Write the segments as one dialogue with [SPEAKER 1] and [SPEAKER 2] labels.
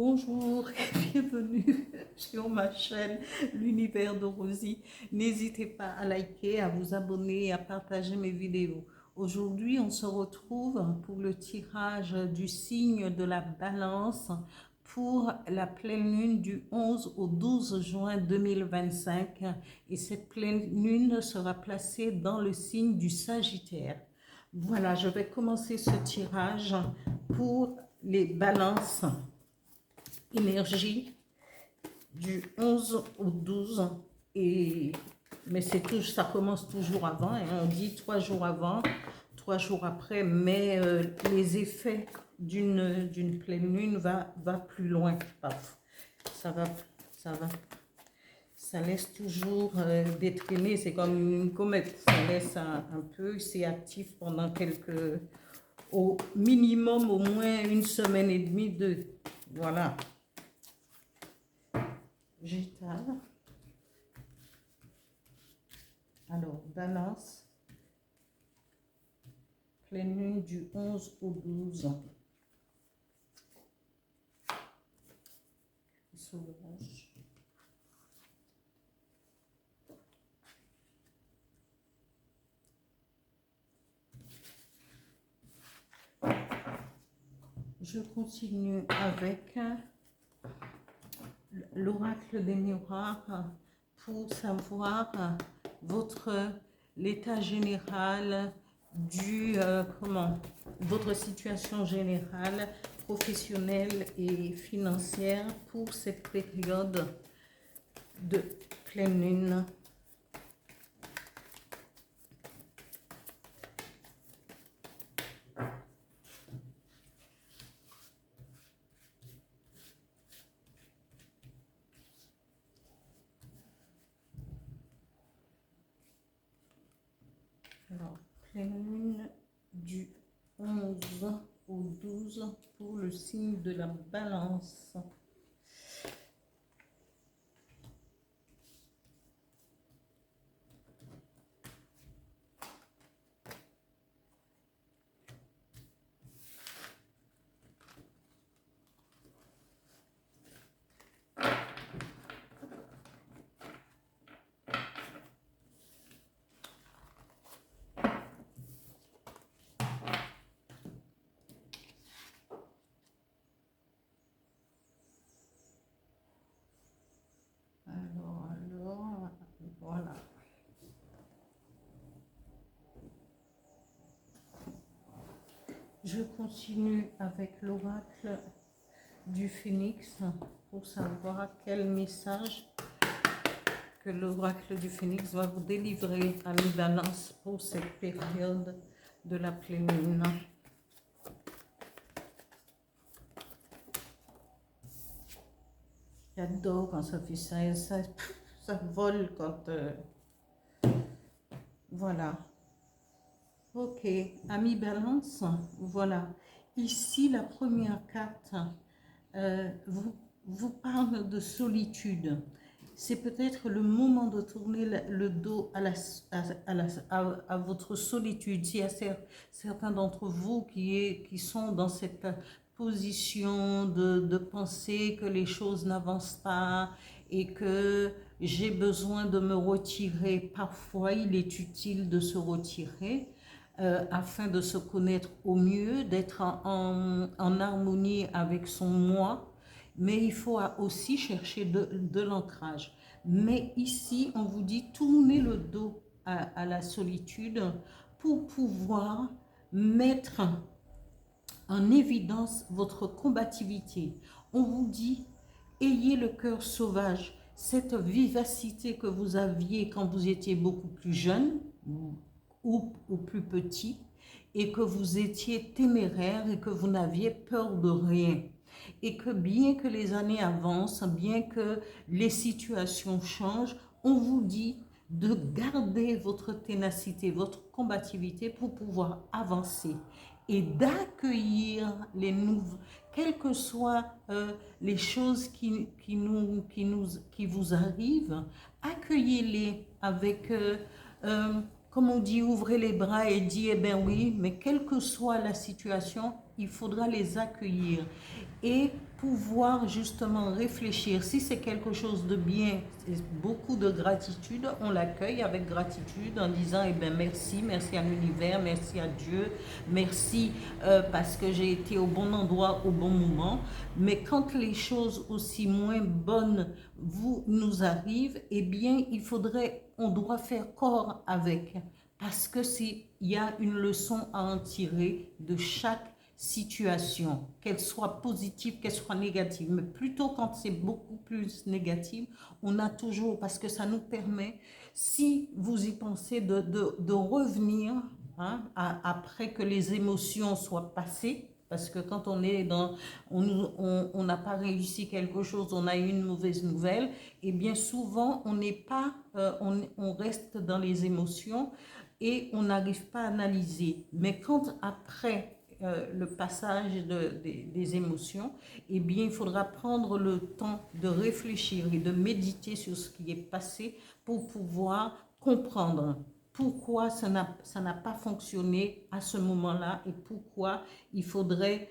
[SPEAKER 1] Bonjour et bienvenue sur ma chaîne L'Univers de Rosie. N'hésitez pas à liker, à vous abonner et à partager mes vidéos. Aujourd'hui, on se retrouve pour le tirage du signe de la Balance pour la pleine lune du 11 au 12 juin 2025. Et cette pleine lune sera placée dans le signe du Sagittaire. Voilà, je vais commencer ce tirage pour les balances. Énergie du 11 au 12 mais ça commence toujours avant, hein, on dit 3 jours avant, 3 jours après, mais les effets d'une pleine lune va plus loin. Paf. Ça va, ça laisse toujours des traînées, c'est comme une comète, ça laisse un peu, c'est actif pendant au minimum au moins une semaine et demie, deux, voilà. J'étale. Alors, balance. Pleine lune du 11 au 12. Sauvage. Je continue avec l'oracle des miroirs pour savoir l'état général votre situation générale, professionnelle et financière pour cette période de pleine lune. Alors, pleine lune du 11 au 12 pour le signe de la Balance. Voilà. Je continue avec l'oracle du Phénix pour savoir quel message que l'oracle du Phénix va vous délivrer à mi-balance pour cette période de la pleine lune. J'adore quand ça fait ça vole quand... Voilà. Ok, ami balance, voilà. Ici, la première carte vous parle de solitude. C'est peut-être le moment de tourner le dos à votre solitude. Il y a certains d'entre vous qui sont dans cette position de penser que les choses n'avancent pas et que j'ai besoin de me retirer. Parfois, il est utile de se retirer afin de se connaître au mieux, d'être en harmonie avec son moi, mais il faut aussi chercher de l'ancrage. Mais ici, on vous dit tournez le dos à la solitude pour pouvoir mettre en évidence votre combativité. On vous dit, ayez le cœur sauvage, cette vivacité que vous aviez quand vous étiez beaucoup plus jeune ou plus petit, et que vous étiez téméraire et que vous n'aviez peur de rien. Et que bien que les années avancent, bien que les situations changent, on vous dit de garder votre ténacité, votre combativité pour pouvoir avancer et d'accueillir les nouveaux, quelles que soient les choses qui vous arrivent, accueillez-les avec, comme on dit, ouvrez les bras et dites, eh bien oui, mais quelle que soit la situation, il faudra les accueillir et pouvoir justement réfléchir. Si c'est quelque chose de bien, beaucoup de gratitude, on l'accueille avec gratitude en disant eh bien merci, merci à l'univers, merci à Dieu, merci parce que j'ai été au bon endroit au bon moment. Mais quand les choses aussi moins bonnes nous arrivent, eh bien on doit faire corps avec, parce que il y a une leçon à en tirer de chaque situation, qu'elle soit positive, qu'elle soit négative. Mais plutôt quand c'est beaucoup plus négatif, on a toujours, parce que ça nous permet, si vous y pensez, de revenir hein, après que les émotions soient passées. Parce que quand on est on n'a pas réussi quelque chose, on a eu une mauvaise nouvelle, et bien souvent on n'est pas, on reste dans les émotions et on n'arrive pas à analyser. Mais quand après le passage des émotions, eh bien, il faudra prendre le temps de réfléchir et de méditer sur ce qui est passé pour pouvoir comprendre pourquoi ça n'a pas fonctionné à ce moment-là et pourquoi il faudrait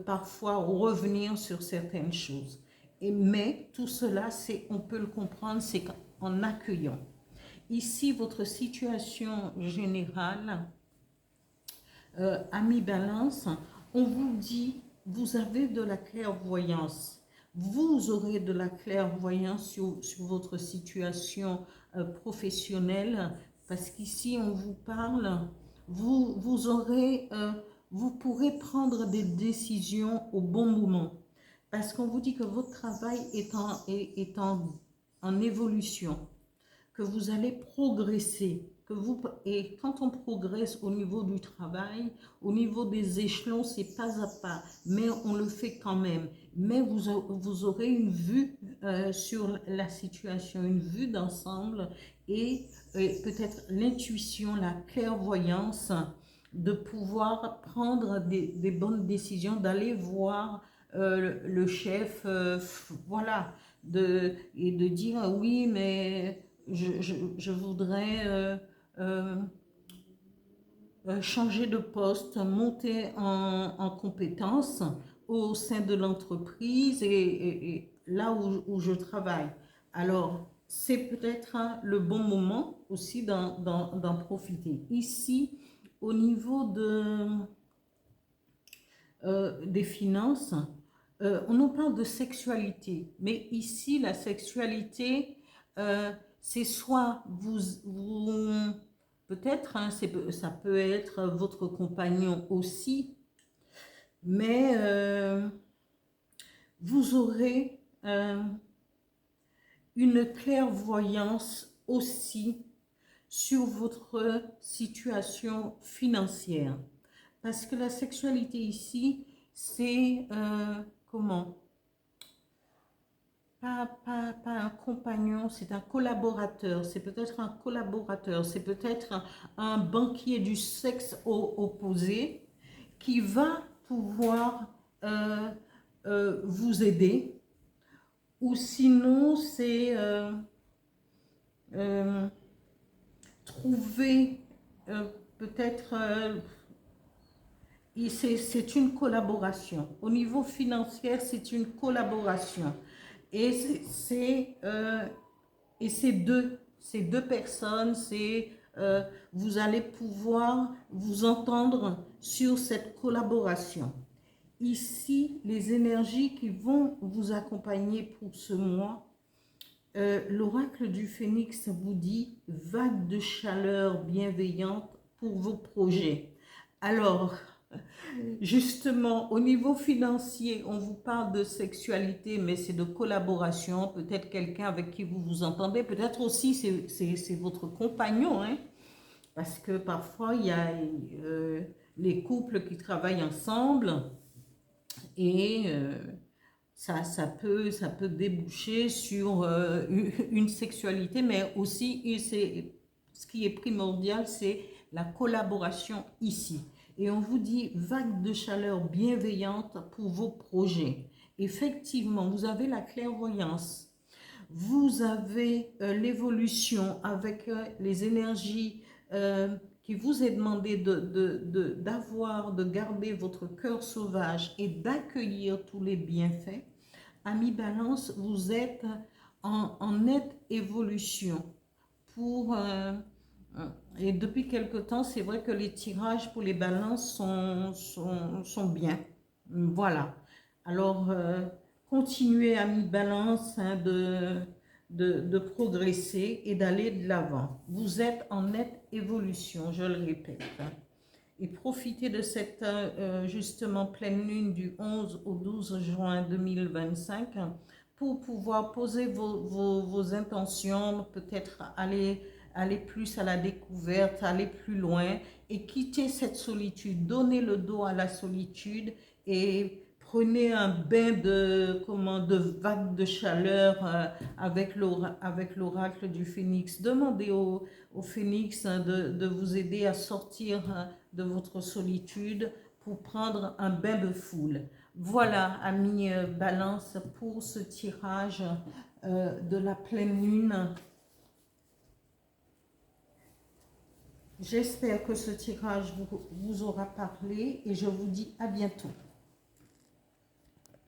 [SPEAKER 1] parfois revenir sur certaines choses. Mais tout cela, on peut le comprendre, c'est en accueillant. Ici, votre situation générale, Ami Balance, on vous dit, vous avez de la clairvoyance. Vous aurez de la clairvoyance sur votre situation professionnelle, parce qu'ici, on vous parle, vous pourrez prendre des décisions au bon moment. Parce qu'on vous dit que votre travail est en évolution, que vous allez progresser. Et quand on progresse au niveau du travail, au niveau des échelons, c'est pas à pas, mais on le fait quand même. Mais vous aurez une vue sur la situation, une vue d'ensemble et peut-être l'intuition, la clairvoyance de pouvoir prendre des bonnes décisions, d'aller voir le chef, voilà, et de dire oui, mais je voudrais changer de poste, monter en compétences au sein de l'entreprise et là où je travaille. Alors, c'est peut-être le bon moment aussi d'en profiter. Ici, au niveau des finances, on nous parle de sexualité, mais ici, la sexualité, c'est soit peut-être, hein, ça peut être votre compagnon aussi, mais vous aurez une clairvoyance aussi sur votre situation financière. Parce que la sexualité ici, c'est comment? Pas un compagnon, c'est un collaborateur. C'est peut-être un collaborateur, c'est peut-être un banquier du sexe opposé qui va pouvoir vous aider. Ou sinon, c'est trouver peut-être... c'est une collaboration. Au niveau financier, c'est une collaboration. Et ces deux personnes, vous allez pouvoir vous entendre sur cette collaboration. Ici, les énergies qui vont vous accompagner pour ce mois, l'oracle du Phénix vous dit vague de chaleur bienveillante pour vos projets. Alors, justement, au niveau financier, on vous parle de sexualité, mais c'est de collaboration. Peut-être quelqu'un avec qui vous vous entendez. Peut-être aussi c'est votre compagnon, hein? Parce que parfois, il y a les couples qui travaillent ensemble et ça peut déboucher sur une sexualité, mais aussi, ce qui est primordial, c'est la collaboration ici. Et on vous dit vague de chaleur bienveillante pour vos projets. Effectivement, vous avez la clairvoyance, vous avez l'évolution avec les énergies qui vous est demandé de garder votre cœur sauvage et d'accueillir tous les bienfaits, Amis Balance, vous êtes en nette évolution. Et depuis quelque temps, c'est vrai que les tirages pour les balances sont bien. Voilà. Alors, continuez, Amis Balance, hein, de progresser et d'aller de l'avant. Vous êtes en nette évolution, je le répète. Et profitez de cette justement pleine lune du 11 au 12 juin 2025 pour pouvoir poser vos intentions, peut-être aller plus à la découverte, aller plus loin et quitter cette solitude. Donnez le dos à la solitude et prenez un bain de vagues de chaleur avec l'oracle du phénix. Demandez au phénix hein, de vous aider à sortir de votre solitude pour prendre un bain de foule. Voilà, amis Balance, pour ce tirage de la pleine lune. J'espère que ce tirage vous aura parlé et je vous dis à bientôt.